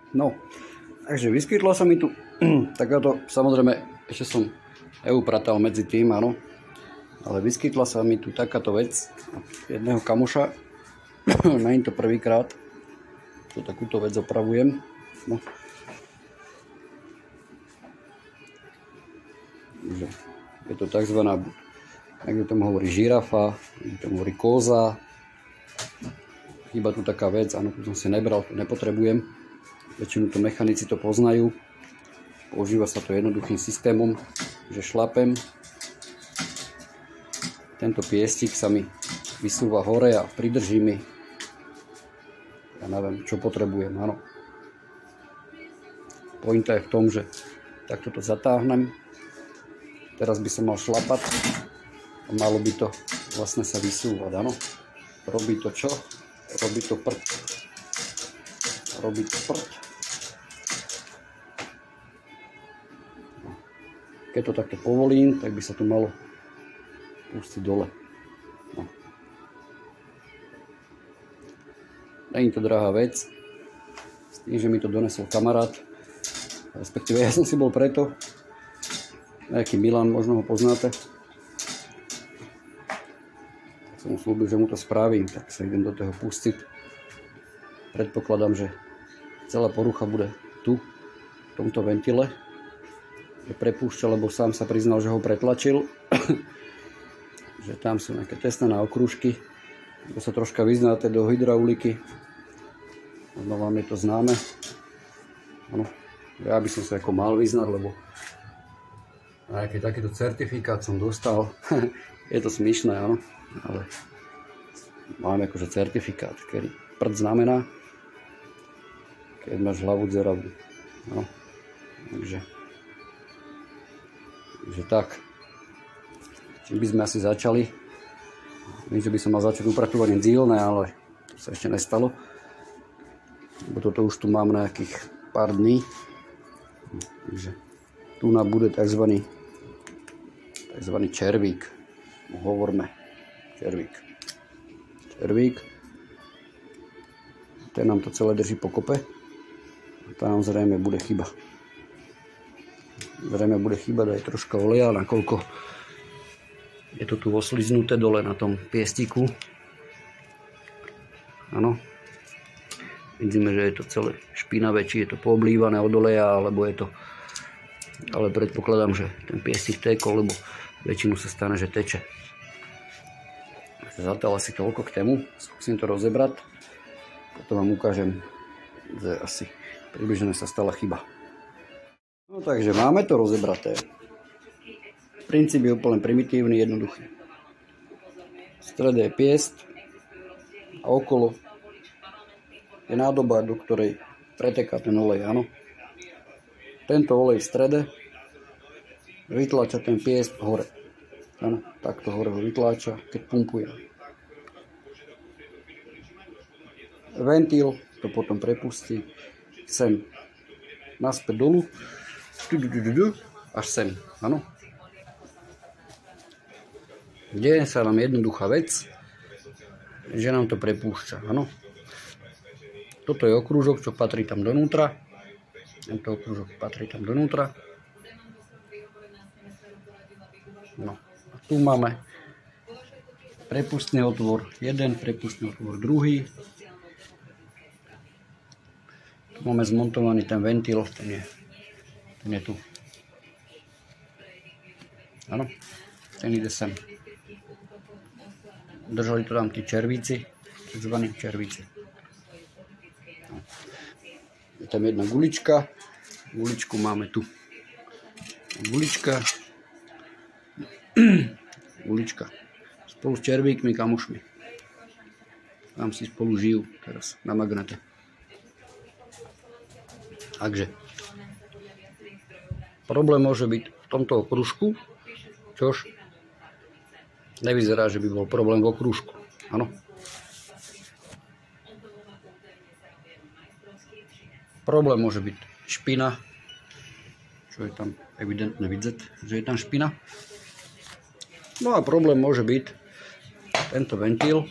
No, takže vyskytla sa mi tu takáto, samozrejme, ešte som upratal medzi tým, áno, ale vyskytla sa mi tu takáto vec jedného kamoša, není to prvýkrát, čo takúto vec opravujem, no. Je to takzvaná, jak tomu hovorí, žirafa, tomu hovorí kóza. Chýba tu taká vec, áno, tu som si nebral, tu nepotrebujem. Väčšinu to mechanici to poznajú. Používa sa to jednoduchým systémom, že šlapem. Tento piestik sa mi vysúva hore a pridrží mi. Ja neviem, čo potrebujem, áno. Pointa je v tom, že takto to zatáhnem. Teraz by som mal šlapať a malo by to vlastne sa vysúvať, áno. Robí to čo? Robí to prd. Robí to prd. Keď to takto povolím, tak by sa to malo pustiť dole. No. Není to drahá vec. S tým, že mi to donesol kamarát. Respektíve ja som si bol preto. Nejaký Milan, možno ho poznáte. Som mu slúbil, že mu to spravím, tak sa idem do toho pustiť. Predpokladám, že celá porucha bude tu, v tomto ventile. Je prepúšťa, lebo sám sa priznal, že ho pretlačil. Že tam sú nejaké tesné na okružky. Ako sa troška vyznáte do hydrauliky. Možno vám je to známe. Ano, ja by som sa ako mal vyznať, lebo nejaký takýto certifikát som dostal. Je to smiešné, áno. Ale mám akože certifikát, ktorý prd znamená, keď máš hlavu dzeravú. No, takže tak. Čím by sme asi začali? Viem, že by som mal začať upratovanie dílne, ale to sa ešte nestalo. Lebo toto už tu mám nejakých pár dní. Takže tu nám bude takzvaný červík. Hovorme. Červík. Ten nám to celé drží pokope. A tam zrejme bude chyba. Zrejme bude chyba dať troška oleja, nakoľko je to tu osliznuté dole na tom piestiku. Áno. Vidíme, že je to celé špinavé, či je to pooblívané od oleja, alebo je to... Ale predpokladám, že ten piestik tekol, lebo väčšinu sa stane, že teče. Zatiaľ asi toľko k tému. Skúsim to rozebrať. Potom vám ukážem, že asi približne sa stala chyba. No takže máme to rozebraté. Princíp je úplne primitívny, jednoduchý. V strede je piest a okolo je nádoba, do ktorej preteká ten olej, áno. Tento olej v strede vytláča ten piest hore. Áno, takto hore ho vytláča, keď pumpujem. Ventil to potom prepustí sem naspäť dolu, až sem, áno. Deje sa nám jednoduchá vec, že nám to prepúšťa, áno. Toto je okružok, čo patrí tam donútra. Tento okružok patrí tam donútra. No, a tu máme prepustný otvor, jeden prepustný otvor, druhý. Tu máme zmontovaný ten ventil, ten je tu. Áno, ten ide sem. Držali to tam tí červíci, takzvaní červíci. No. Je tam jedna gulička, guličku máme tu. Gulička spolu s červíkmi, kamošmi. Tam si spolu žijú teraz na magnete. Takže problém môže byť v tomto okružku, čož nevyzerá, že by bol problém v okružku. Áno. Problém môže byť špina, čo je tam evidentne vidieť, že je tam špina. No a problém môže byť tento ventil.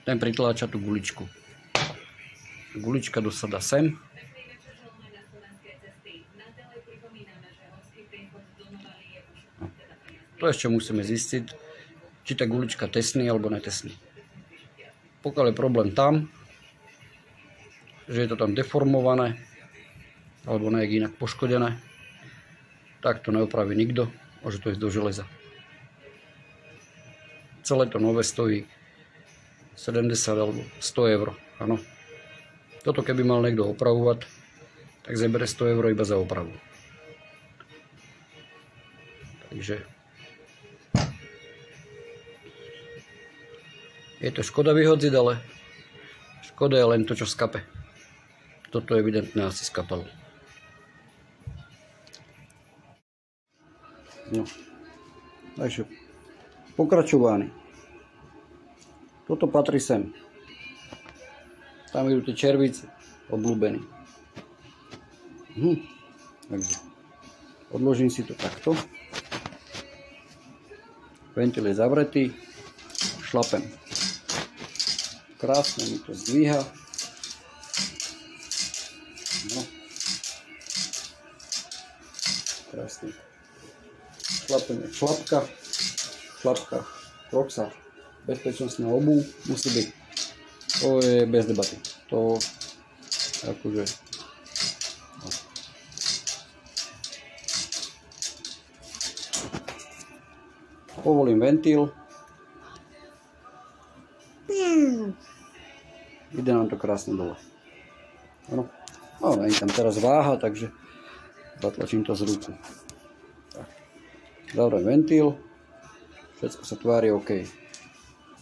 ten pritláča tú guličku. Gulička dosadá sem. To ešte musíme zistiť, či tá gulička tesní alebo netesní. Pokiaľ je problém tam, že je to tam deformované alebo nejak inak poškodené, tak to neopraví nikto, môže to ísť do železa. Celé to nové stojí 70 alebo 100 eur. Áno. Toto keby mal niekto opravovať, tak zebere 100 eur iba za opravu. Takže je to škoda vyhodziť, ale škoda je len to, čo skape. Toto evidentne asi skapalo. No. Takže pokračovaný. Toto patrí sem. Tam idú tie červíce, obľúbení. Takže odložím si to takto. Ventil je zavretý. Šlapem. Krásne mi to zdvíha. No. Krásne. Šlapem je šlapka. V šlapkách Proxar. Bezpečnostná obuv musí byť. To je bez debaty. To akože... No. Povolím ventil. Ide nám to krásne dole. Áno. No, nie tam teraz váha, takže zatlačím to z ruku. Tak. Zavriem ventil. Všetko sa tvári OK.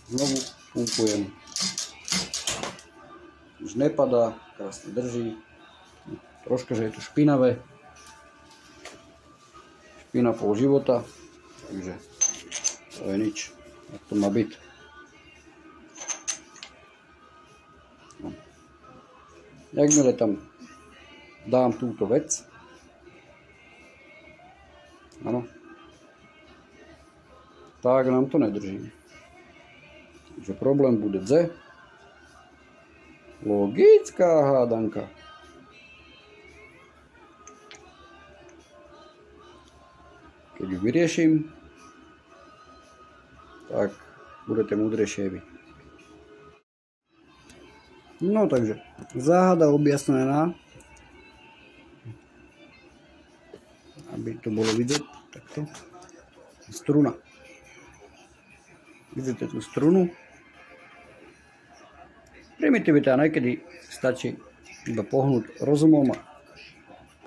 Znovu pumpujem. Už nepadá, krásne drží. Troška, že je to špinavé. Špina pol života. Takže to je nič. Tak to má byť. No. Jakmile tam dám túto vec. Áno. Tak nám to nedrží. Takže problém bude D. Logická hádanka. Keď ju vyrieším, tak budete múdrejšie vy. No takže, záhada objasnená. Aby to bolo vidieť, takto. Struna. Vidíte tú strunu? Primitivita, niekedy stačí iba pohnúť rozumom a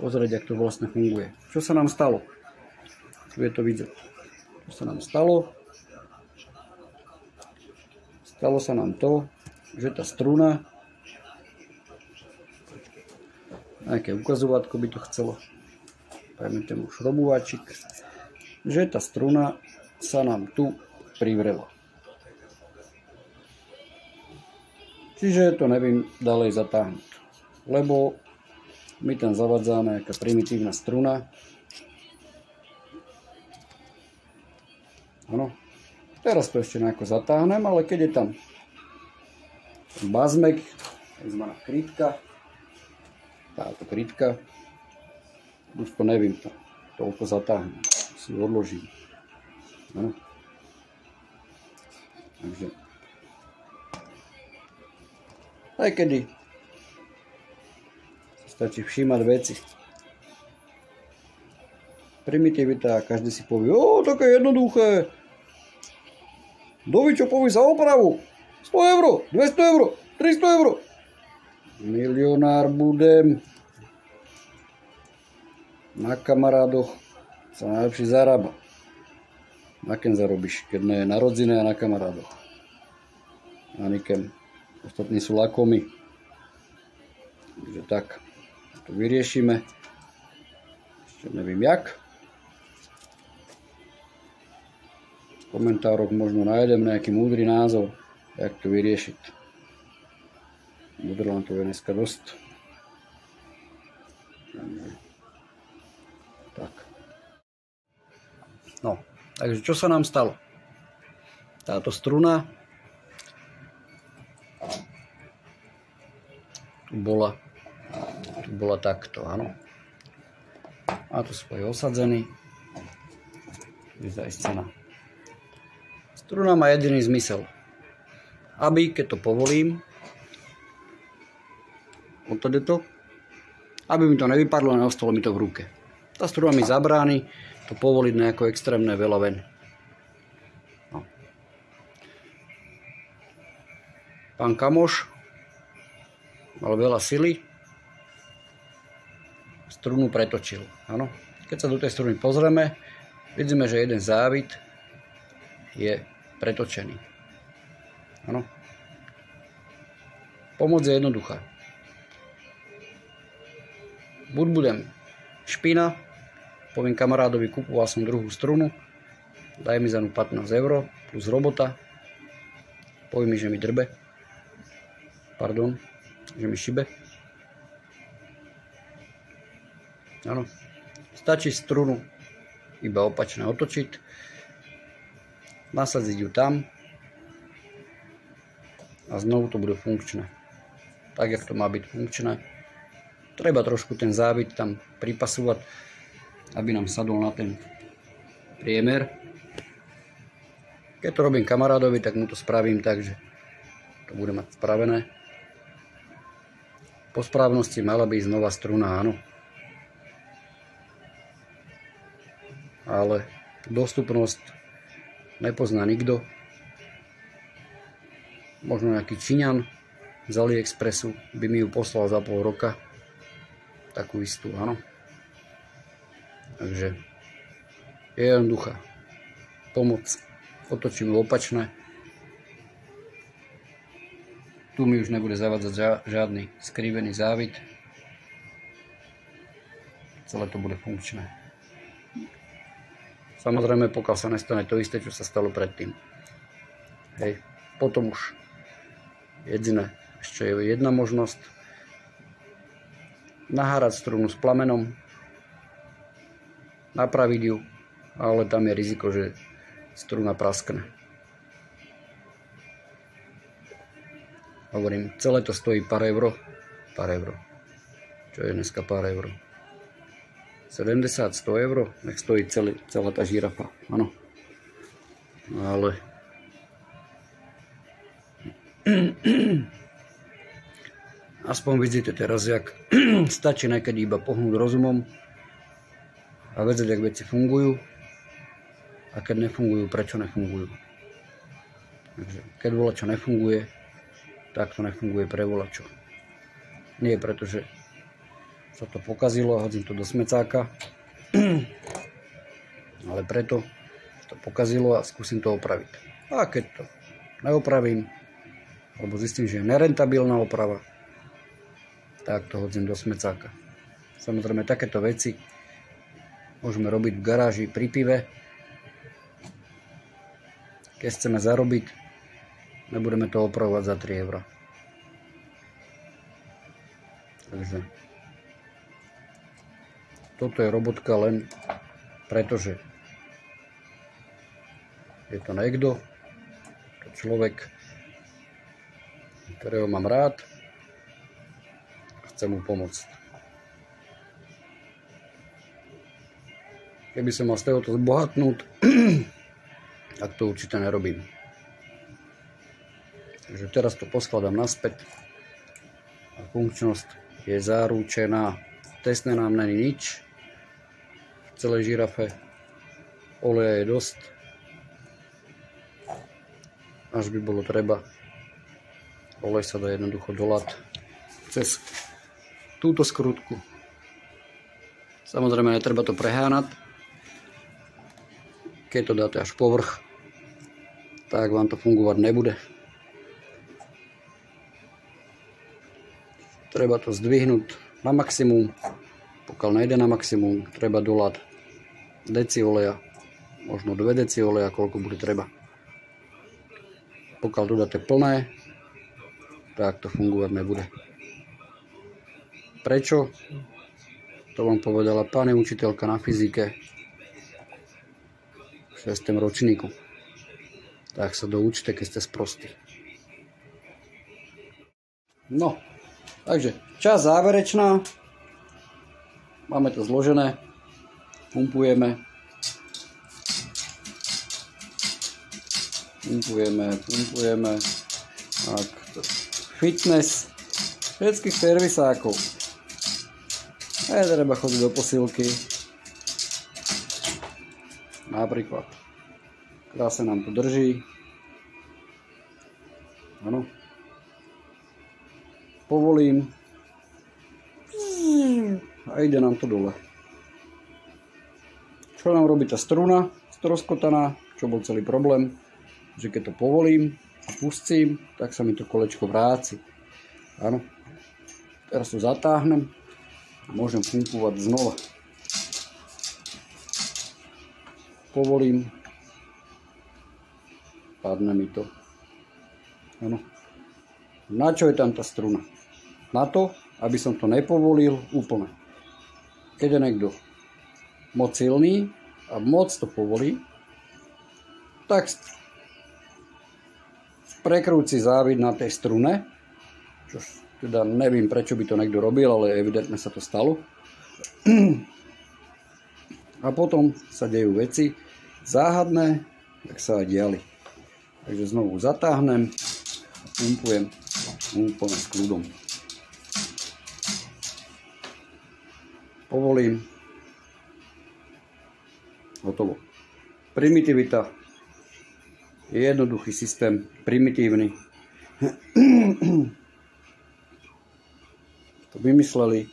pozrieť, jak to vlastne funguje. Čo sa nám stalo? Tu je to vidieť. Čo sa nám stalo? Stalo sa nám to, že tá struna, nejaké ukazovatko by to chcelo, dajme tomu šrobovačik, že tá struna sa nám tu privrela. Čiže to neviem ďalej zatáhnuť, lebo my tam zavadzame nejaká primitívna struna. Áno, teraz to ešte nejako zatáhnem, ale keď je tam bazmek, takzvaná krytka, táto krytka, už to neviem to toľko zatáhnem, si ju odložím. Áno. Takže aj kedy stačí všímať veci. Primitivita, každý si povie, také jednoduché. Dovi, čo povie za opravu? 100 eur, 200 eur, 300 eur. Milionár budem. Na kamarádoch sa najlepšie zarába. Na ken zarobíš, keď nie je narodziny a na kamarádoch. Na nikem. Ostatní sú lakomi. Takže tak. To vyriešime. Ešte neviem jak. V komentároch možno nájdem nejaký múdry názov, jak to vyriešiť. Múdrlantov je dneska dosť. Tak. No, takže čo sa nám stalo? Táto struna tu bola takto, áno. A tu svoj osadzený. Tu je zaistená. Struna má jediný zmysel. Aby, keď to povolím, odtedy to, aby mi to nevypadlo a neostalo mi to v ruke. Tá struna mi zabráni to povoliť nejako extrémne veľa ven. No. Pán kamoš mal veľa sily, strunu pretočil. Áno. Keď sa do tej struny pozrieme, vidíme, že jeden závit je pretočený. Áno. Pomoc je jednoduchá. Buď budem špina, poviem kamarádovi, kupoval som druhú strunu, daj mi za ňu 15 € plus robota, povie mi, že mi drbe, pardon, že mi šibe. Áno. Stačí strunu iba opačne otočiť, nasadiť ju tam a znovu to bude funkčné. Tak, jak to má byť funkčné. Treba trošku ten závit tam pripasovať, aby nám sadol na ten priemer. Keď to robím kamarádovi, tak mu to spravím tak, že to bude mať spravené. Po správnosti mala by ísť nová struna, áno. Ale dostupnosť nepozná nikto. Možno nejaký Číňan z AliExpressu by mi ju poslal za pol roka. Takú istú, áno. Takže je jednoduchá. Pomoc. Otočím ju opačne. Tu mi už nebude zavádzať žiadny skrivený závit. Celé to bude funkčné. Samozrejme, pokiaľ sa nestane to isté, čo sa stalo predtým. Hej. Potom už ešte je jedna možnosť. Nahárať strunu s plamenom, napraviť ju, ale tam je riziko, že struna praskne. Hovorím, celé to stojí pár euro. Čo je dneska pár euro? 70-100 €, nech stojí celá tá žirafa, áno. Ale aspoň vidíte teraz, jak stačí niekedy iba pohnúť rozumom a vedieť, jak veci fungujú a keď nefungujú, prečo nefungujú. Takže keď volačo nefunguje, tak to nefunguje pre volačo. Nie preto, že sa to pokazilo a hodím to do smecáka, ale preto, že to pokazilo a skúsim to opraviť. A keď to neopravím, alebo zistím, že je nerentabilná oprava, tak to hodím do smecáka. Samozrejme, takéto veci môžeme robiť v garáži pri pive. Keď chceme zarobiť, nebudeme to opravovať za 3 €. Takže toto je robotka len preto, že je to niekto, to človek, ktorého mám rád, chcem mu pomôcť. Keby som mal z tohoto zbohatnúť, tak to určite nerobím. Takže teraz to poskladám naspäť a funkčnosť je zaručená. Tesne nám není nič v celej žirafe, oleja je dosť, až by bolo treba. Olej sa dá jednoducho dolať cez túto skrutku. Samozrejme, netreba to preháňať. Keď to dáte až povrch, tak vám to fungovať nebude. Treba to zdvihnúť na maximum. Pokiaľ nejde na maximum, treba dolať deci oleja, možno 2 deci oleja, koľko bude treba. Pokiaľ to dáte plné, tak to fungovať nebude. Prečo? To vám povedala pani učiteľka na fyzike v 6. ročníku. Tak sa doučte, keď ste sprostí. No, Takže časť záverečná. Máme to zložené. Pumpujeme. Tak, fitness všetkých servisákov. Treba chodiť do posilky. Napríklad. Krásne nám to drží. Áno. Povolím. A ide nám to dole. Čo nám robí tá struna stroskotaná, čo bol celý problém, že keď to povolím a pustím, tak sa mi to kolečko vráci. Áno. Teraz to zatáhnem a môžem pumpovať znova. Povolím. Padne mi to. Áno. Na čo je tam tá struna? Na to, aby som to nepovolil úplne. Keď je niekto moc silný a moc to povolí, tak prekrúci závid na tej strune, čo teda neviem, prečo by to niekto robil, ale evidentne sa to stalo. A potom sa dejú veci záhadné, tak sa aj diali. Takže znovu zatáhnem a pumpujem úplne s kľudom. Povolím. Hotovo. Primitivita. Je jednoduchý systém, primitívny. To vymysleli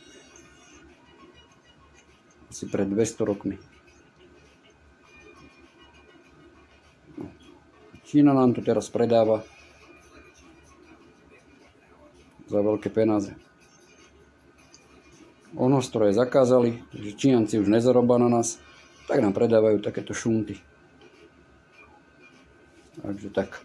asi pred 200 rokmi. Čína nám to teraz predáva za veľké peniaze. Ohňostroje zakázali, takže Číňanci už nezarobá na nás, tak nám predávajú takéto šunty. Takže tak.